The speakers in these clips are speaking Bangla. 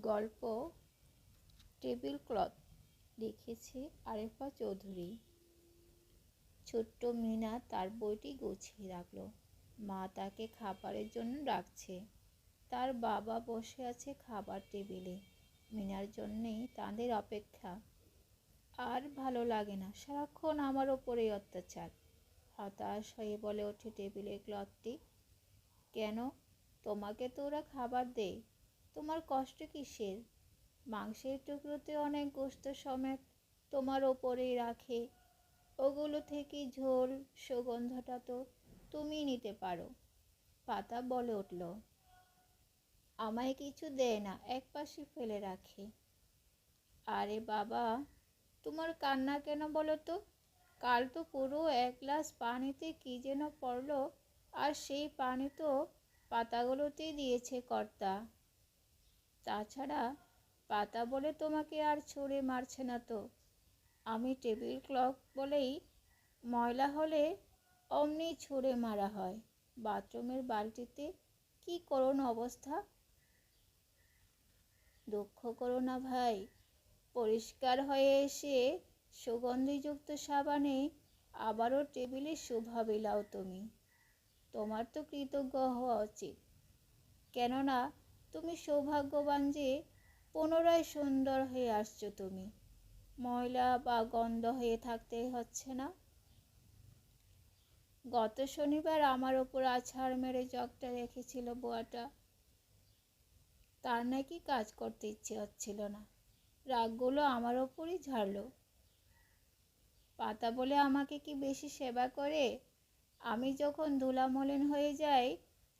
গল্প টেবিল ক্লথ লিখেছে আরেফা চৌধুরী। ছোট্ট মিনা তার বইটি গুছিয়ে রাখল। মা তাকে খাবারের জন্য ডাকছে। তার বাবা বসে আছে খাবার টেবিলে। মিনার জন্যেই তাদের অপেক্ষা। আর ভালো লাগে না, সারাক্ষণ আমার ওপরেই অত্যাচার। হতাশ হয়ে বলে ওঠে টেবিলের ক্লথটি। কেন? তোমাকে তো ওরা খাবার দেয়, তোমার কষ্ট কিসের? মাংসের টুকরোতে অনেক গোশত সমেত তোমার ওপরেই রাখে। ওগুলো থেকে ঝোল সুগন্ধটা তো তুমি নিতে পারো। পাতা বলে উঠল। আমায় কিছু দেয় না, একপাশে ফেলে রাখে। আরে বাবা, তোমার কান্না কেন বলো তো? কাল তো পুরো 1 গ্লাস পানিতে কি যেন পড়লো, আর সেই পানি তো পাতাগুলোতেই দিয়েছে কর্তা। তাছাড়া পাতা বলে তোমাকে আর ছুঁড়ে মারছে না তো। আমি টেবিল ক্লথ বলেই ময়লা হলে অমনি ছুঁড়ে মারা হয়। বাথরুমের বালতিতে কি করুণ অবস্থা! দুঃখ করো না ভাই, পরিষ্কার হয়ে এসে সুগন্ধিযুক্ত সাবানে আবারও টেবিলে শোভা বিলাও তুমি। তোমার তো কৃতজ্ঞ হওয়া উচিত, কেননা তুমি সৌভাগ্যবান যে পুনরায় সুন্দর হয়ে আসছো তুমি। ময়লা বা গন্ধ হয়ে থাকতে হচ্ছে না। গত শনিবার আমার ওপর আছাড় মেরে জগটা রেখেছিল বুয়াটা। তার নাকি কাজ করতে ইচ্ছে হচ্ছিল না। রাগগুলো আমার ওপরই ঝাড়ল। পাতা বলে আমাকে কি বেশি সেবা করে? আমি যখন ধুলামলিন হয়ে যাই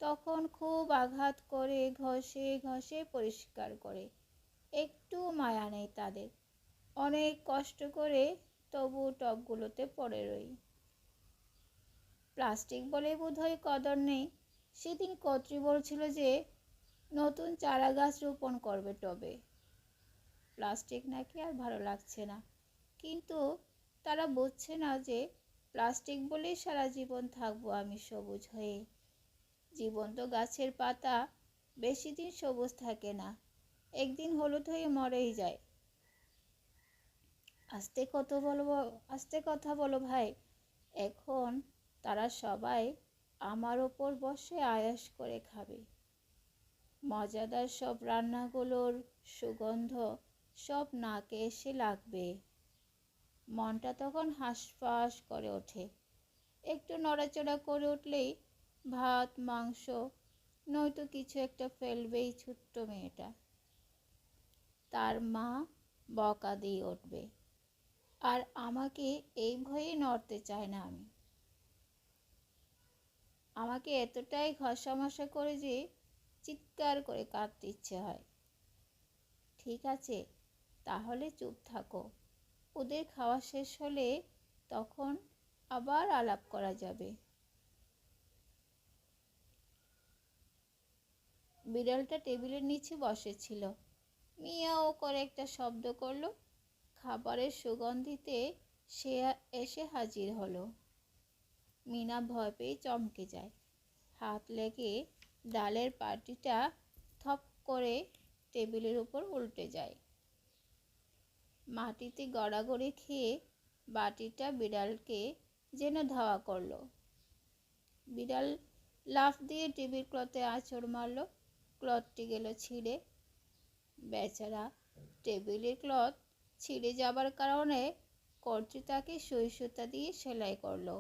তখন খুব আঘাত করে ঘষে ঘষে পরিষ্কার করে। একটু মায়া নেই তাদের। অনেক কষ্ট করে তবু টবগুলোতে পড়ে রই। প্লাস্টিক বলে বোধহয় কদর নেই। সেদিন কর্ত্রী বলছিল যে নতুন চারা গাছ রোপণ করবে টবে। প্লাস্টিক নাকি আর ভালো লাগছে না, কিন্তু তারা বুঝছে না যে প্লাস্টিক বলেই সারা জীবন থাকবো আমি সবুজ হয়ে। জীবন্ত গাছের পাতা বেশি দিন সবুজ থাকে না, একদিন হলুদ হয়ে মরেই যায়। আস্তে কথা বলো ভাই। এখন তারা সবাই আমার ওপর বসে আয়েশ করে খাবে। মজাদার সব রান্নাগুলোর সুগন্ধ সব নাকে এসে লাগবে। মনটা তখন হাঁসফাঁস করে ওঠে। একটু নড়াচড়া করে উঠলেই ভাত মাংস নয়তো কিছু একটা ফেলবেই ছোট্ট মেয়েটা। তার মা বকা দিয়ে উঠবে, আর আমাকে এই ভয়ে নড়তে চায় না আমি। আমাকে এতটাই ঘষামশা করে যে চিৎকার করে কাঁদতে ইচ্ছে হয়। ঠিক আছে, তাহলে চুপ থাকো। ওদের খাওয়া শেষ হলে তখন আবার আলাপ করা যাবে। বিড়ালটা টেবিলের নিচে বসেছিল। মিয়াও করে একটা শব্দ করলো। খাবারের সুগন্ধিতে সে এসে হাজির হলো। মিনা ভয় পেয়ে চমকে যায়। হাত লেগে ডালের পাটিটা থপ করে টেবিলের উপর উল্টে যায়। মাটিতে গড়াগড়ি খেয়ে বাটিটা বিড়ালকে যেন ধাওয়া করলো। বিড়াল লাফ দিয়ে টেবিল ক্লথে আঁচড় মারল। ক্লথটি গেল ছিঁড়ে। বেচারা টেবিলের ক্লথ ছিঁড়ে যাবার কারণে কর্ত্রী তাকে সুই সুতা দিয়ে সেলাই করলো।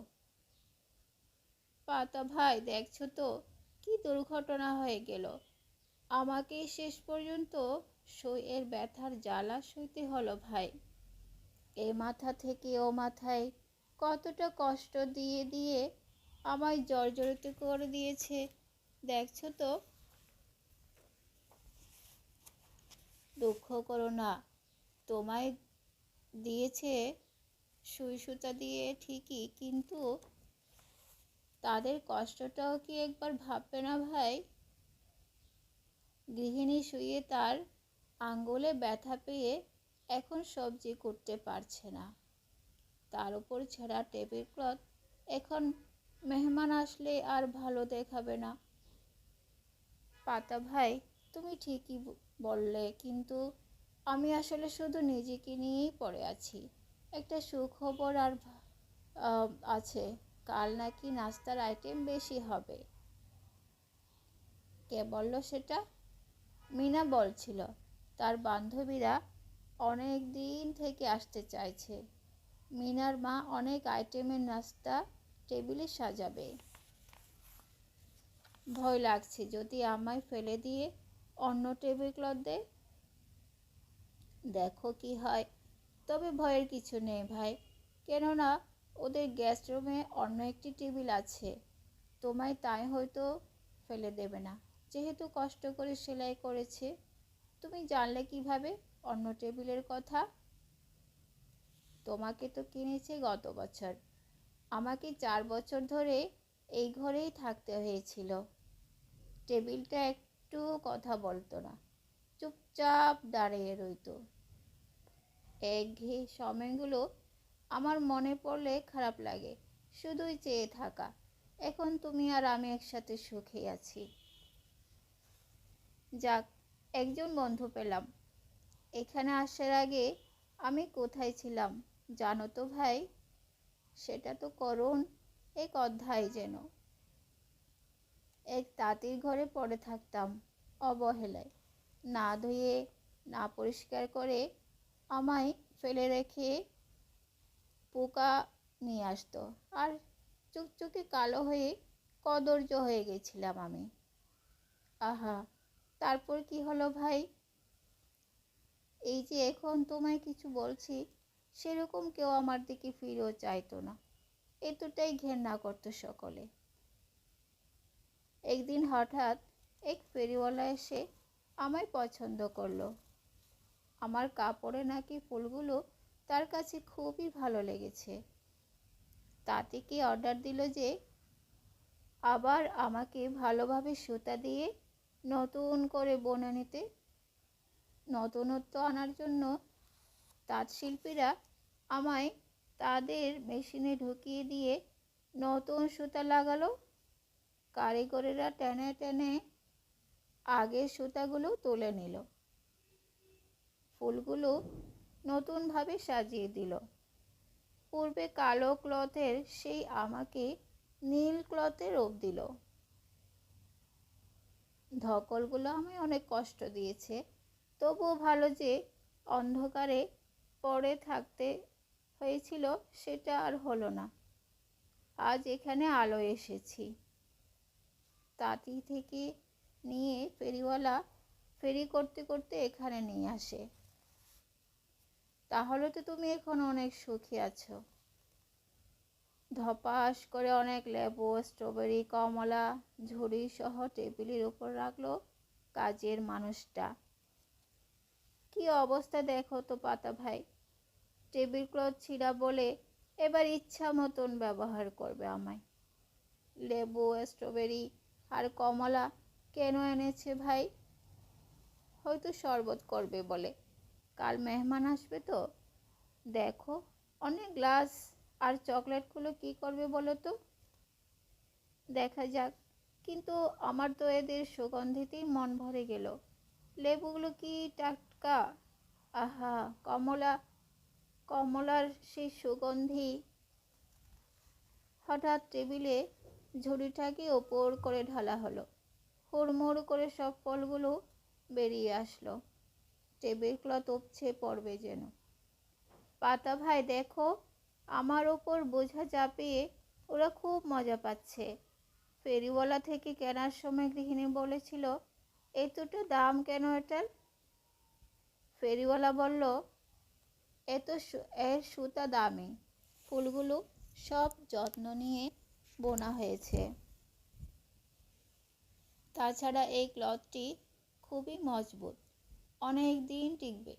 পাতা ভাই, দেখছো তো কি দুর্ঘটনা হয়ে গেল। আমাকে শেষ পর্যন্ত সইয়ের ব্যথার জ্বালা সইতে হলো ভাই। এ মাথা থেকে ও মাথায় কতটা কষ্ট দিয়ে দিয়ে আমায় জর্জরিত করে দিয়েছে, দেখছো তো। দুঃখ করো না, তোমায় দিয়েছে সুই সুতা দিয়ে ঠিকই, কিন্তু তাদের কষ্টটাও কি একবার ভাববে না ভাই? গৃহিণী শুয়ে তার আঙ্গুলে ব্যথা পেয়ে এখন সবজি কুটতে পারছে না। তার উপর ছেঁড়া টেবিল ক্লথ এখন মেহমান আসলে আর ভালো দেখাবে না। পাতা ভাই, তুমি ঠিকই বললে, কিন্তু আমি আসলে শুধু নিজেকে নিয়েই পড়ে আছি। একটা সুখবর আছে, কাল নাকি নাস্তার আইটেম বেশি হবে। কে বলল সেটা? মিনা বলছিল তার বান্ধবীরা অনেক দিন থেকে আসতে চাইছে। মিনার মা অনেক আইটেমের নাস্তা টেবিলে সাজাবে। ভয় লাগছে যদি আমায় ফেলে দিয়ে অন্য টেবিল ক্লথ দেয়। দেখো কি হয়। তবে ভয়ের কিছু নেই ভাই, কেননা ওদের গেস্ট রুমে অন্য একটি টেবিল আছে। তোমায় তাই হয়তো ফেলে দেবে না, যেহেতু কষ্ট করে সেলাই করেছে। তুমি জানলে কিভাবে অন্য টেবিলের কথা? তোমাকে তো কিনেছে গত বছর। আমাকে 4 বছর ধরে এই ঘরেই থাকতে হয়েছিল। টেবিলটা একটু কথা বলতো না, চুপচাপ দাঁড়িয়ে রইতো। একঘেয়ে সময়গুলো আমার মনে পড়লে খারাপ লাগে, শুধুই চেয়ে থাকা। এখন তুমি আর আমি একসাথে সুখে আছি। যাক, একজন বন্ধু পেলাম। এখানে আসার আগে আমি কোথায় ছিলাম জানো তো ভাই? সেটা তো করুণ এক অধ্যায় যেন। এক তাঁতির ঘরে পড়ে থাকতাম অবহেলায়। না ধুয়ে না পরিষ্কার করে আমায় ফেলে রেখে পোকা নিয়ে আসতো, আর চুকচুকে কালো হয়ে কদর্য হয়ে গেছিলাম আমি। আহা, তারপর কি হলো ভাই? এই যে এখন তোমায় কিছু বলছি, সেরকম কেউ আমার দিকে ফিরেও চাইতো না। এতটাই ঘেন্না করতো সকলে। একদিন হঠাৎ এক ফেরিওয়ালা এসে আমায় পছন্দ করলো। আমার কাপড়ে নাকি ফুলগুলো তার কাছে খুবই ভালো লেগেছে। তাঁতিকে অর্ডার দিল যে আবার আমাকে ভালোভাবে সুতা দিয়ে নতুন করে বনে নিতে। নতুনত্ব আনার জন্য তাঁতশিল্পীরা আমায় তাদের মেশিনে ঢুকিয়ে দিয়ে নতুন সুতা লাগালো। কারিগরেরা টেনে টেনে আগের সুতাগুলো তুলে নিল, ফুলগুলো নতুনভাবে সাজিয়ে দিল। পূর্বে কালো ক্লথের সেই আমাকে নীল ক্লথে রূপ দিল। ধকলগুলো আমায় অনেক কষ্ট দিয়েছে, তবুও ভালো যে অন্ধকারে পড়ে থাকতে হয়েছিল সেটা আর হলো না। আজ এখানে আলো এসেছি। তাঁতি থেকে নিয়ে ফেরিওয়ালা ফেরি করতে করতে এখানে নিয়ে আসে। তাহলে তো তুমি এখন অনেক সুখী আছো। ধপাস করে অনেক লেবু, স্ট্রবেরি, কমলা ঝুড়ি সহ টেবিলের উপর রাখলো কাজের মানুষটা। কি অবস্থা দেখো তো পাতা ভাই। টেবিল ক্লথ ছিঁড়া বলে এবার ইচ্ছা মতন ব্যবহার করবে আমায়। লেবু, স্ট্রবেরি আর কমলা কেন এনেছে ভাই? হয়তো শরবত করবে বলে। কাল মেহমান আসবে তো। দেখো, অনেক গ্লাস আর চকলেটগুলো কি করবে বলো তো? দেখা যাক। কিন্তু আমার তো এদের সুগন্ধিতেই মন ভরে গেল। লেবুগুলো কি টাটকা! আহা, কমলার সেই সুগন্ধি। হঠাৎ টেবিলে ঝুড়িটাকে ওপর করে ঢালা হলো। হুড়মুড় করে সব ফলগুলো বেরিয়ে আসলো। টেবিল ক্লথ উপচে পড়বে যেন। পাতা ভাই দেখো, আমার ওপর বোঝা চাপিয়ে ওরা খুব মজা পাচ্ছে। ফেরিওয়ালা থেকে কেনার সময় গৃহিণী বলেছিল, এতটা দাম কেন এটার? ফেরিওয়ালা বলল, এর সুতা দামি, ফুলগুলো সব যত্ন নিয়ে বোনা হয়েছে। তাছাড়া এই ক্লথটি খুবই মজবুত, অনেক দিন টিকবে।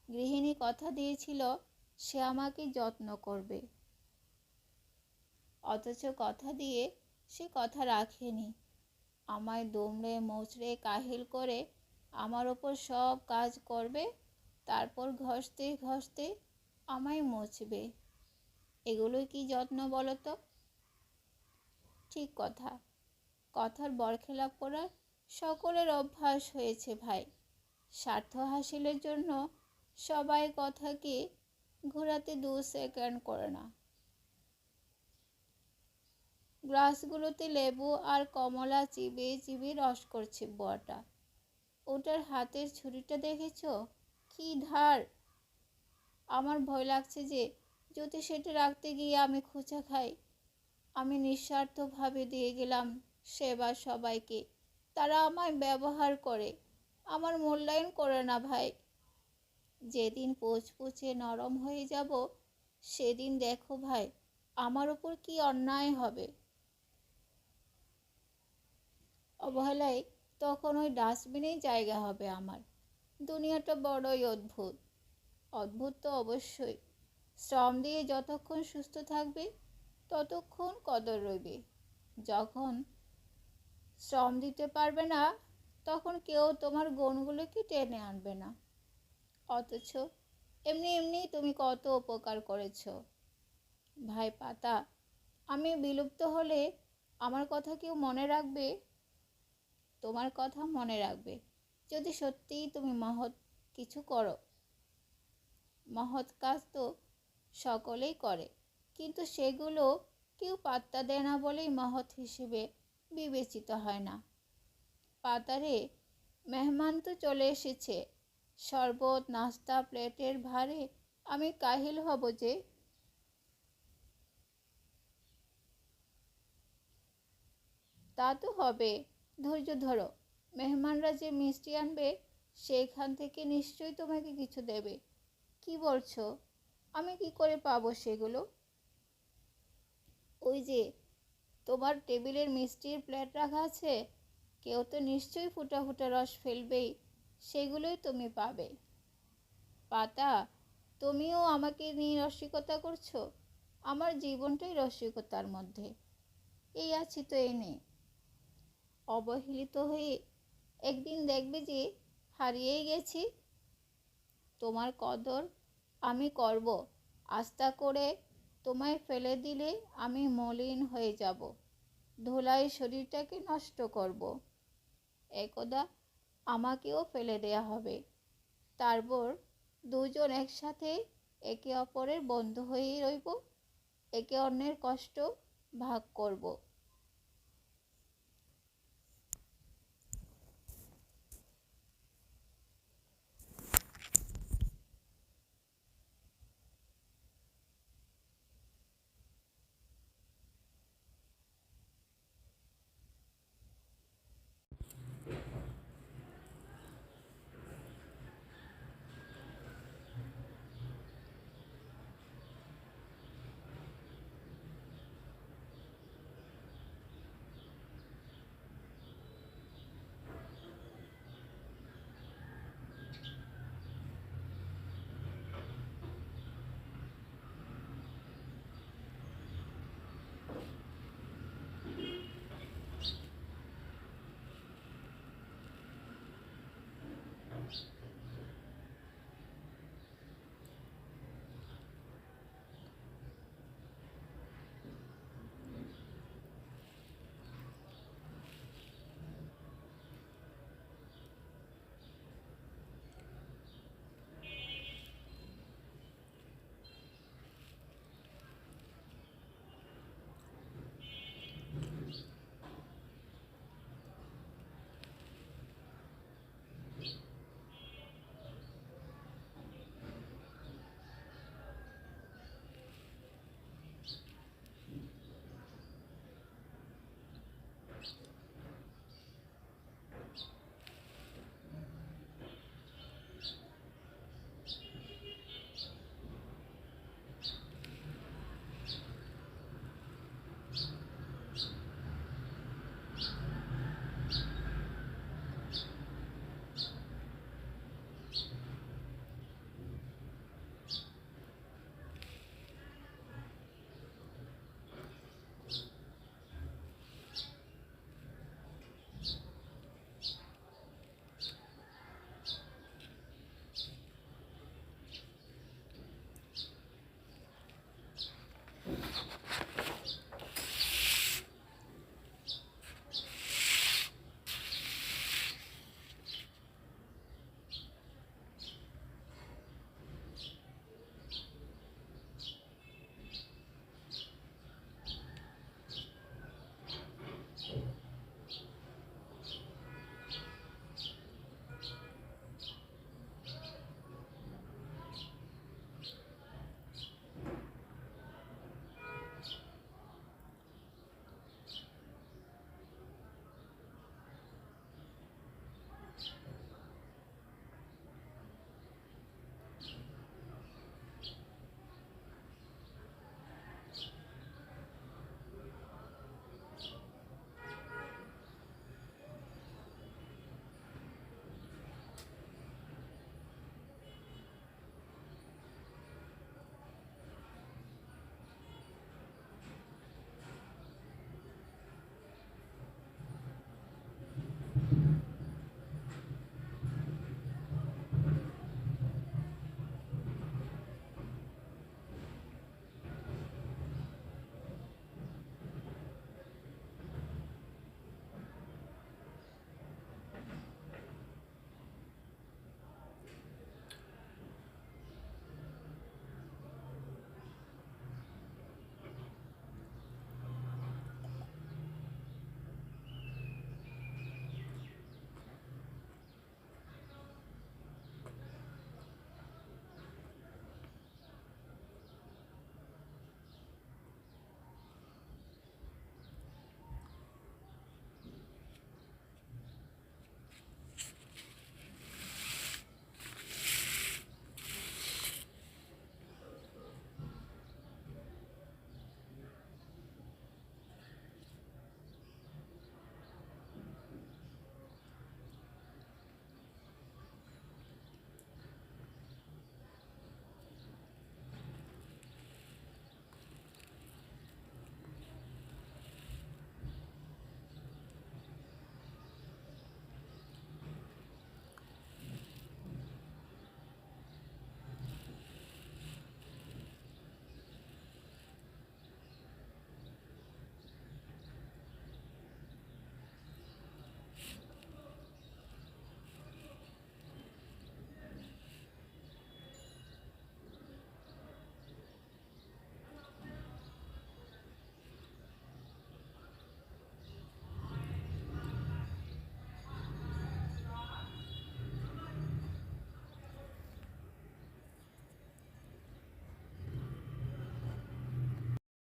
গৃহিণী কথা দিয়েছিল সে আমাকে যত্ন করবে, অথচ কথা দিয়ে সে কথা রাখেনি। আমায় দুমড়ে মুচড়ে কাহিল করে আমার ওপর সব কাজ করবে, তারপর ঘষতে ঘষতে আমায় মুছবে। এগুলোই কি যত্ন বলো তো? ঠিক কথা। কথার বরখেলাপ করার সকলের অভ্যাস হয়েছে ভাই। স্বার্থ হাসিলের জন্য সবাই কথাকে ঘোরাতে 2 সেকেন্ড করে না। গ্লাসগুলোতে লেবু আর কমলা চিবিয়ে চিবিয়ে রস করছে বুয়াটা। ওটার হাতের ছুরিটা দেখেছ কি ধার। আমার ভয় লাগছে যে যদি সেটা রাখতে গিয়ে আমি খোঁচা খাই। আমি নিঃস্বার্থভাবে দিয়ে গেলাম সেবা সবাইকে, তারা আমায় ব্যবহার করে, আমার মূল্যায়ন করে না ভাই। যেদিন পচপচে নরম হয়ে যাব সেদিন দেখো ভাই আমার উপর কি অন্যায় হবে। অবহেলায় তখন ওই ডাস্টবিনেই জায়গা হবে আমার। দুনিয়াটা বড়ই অদ্ভুত। অদ্ভুত তো অবশ্যই। শ্রম দিয়ে যতক্ষণ সুস্থ থাকবে ততক্ষণ কদর রইবে। যখন শ্রম দিতে পারবে না তখন কেউ তোমার গুণগুলোকে টেনে আনবে না। অথচ এমনি এমনি তুমি কত উপকার করেছ। ভাই পাতা, আমি বিলুপ্ত হলে আমার কথা কেউ মনে রাখবে? তোমার কথা মনে রাখবে যদি সত্যিই তুমি মহৎ কিছু করো। মহৎ কাজ তো সকলেই করে, কিন্তু সেগুলো কেউ পাত্তা দেয় না বলেই মহৎ হিসেবে বিবেচিত হয় না। পাতারে, মেহমান তো চলে এসেছে। শরবত নাস্তা প্লেটের ভারে আমি কাহিল হব যে। তা তো হবে, ধৈর্য ধরো। মেহমানরা যে মিষ্টি আনবে সেখান থেকে নিশ্চয়ই তোমাকে কিছু দেবে। কি বলছো? আমি কি করে পাবো সেগুলো? ওই যে তোমার টেবিলের মিষ্টির প্লেট রাখা আছে, কেউ তো নিশ্চয়ই ফুটা ফুটা রস ফেলবেই, সেগুলোই তুমি পাবে। পাতা, তুমিও আমাকে নিয়ে রসিকতা করছো? আমার জীবনটাই রসিকতার মধ্যে। এই আছি তো এই নেই। অবহেলিত হয়ে একদিন দেখবে যে হারিয়েই গেছি। তোমার কদর আমি করব, আস্থা করে তোমায় ফেলে দিলে আমি মলিন হয়ে যাব, ধুলায় শরীরটাকে নষ্ট করব। একদা আমাকেও ফেলে দেয়া হবে, তারপর দুজন একসাথে একে অপরের বন্ধু হয়েই রইব, একে অন্যের কষ্ট ভাগ করব।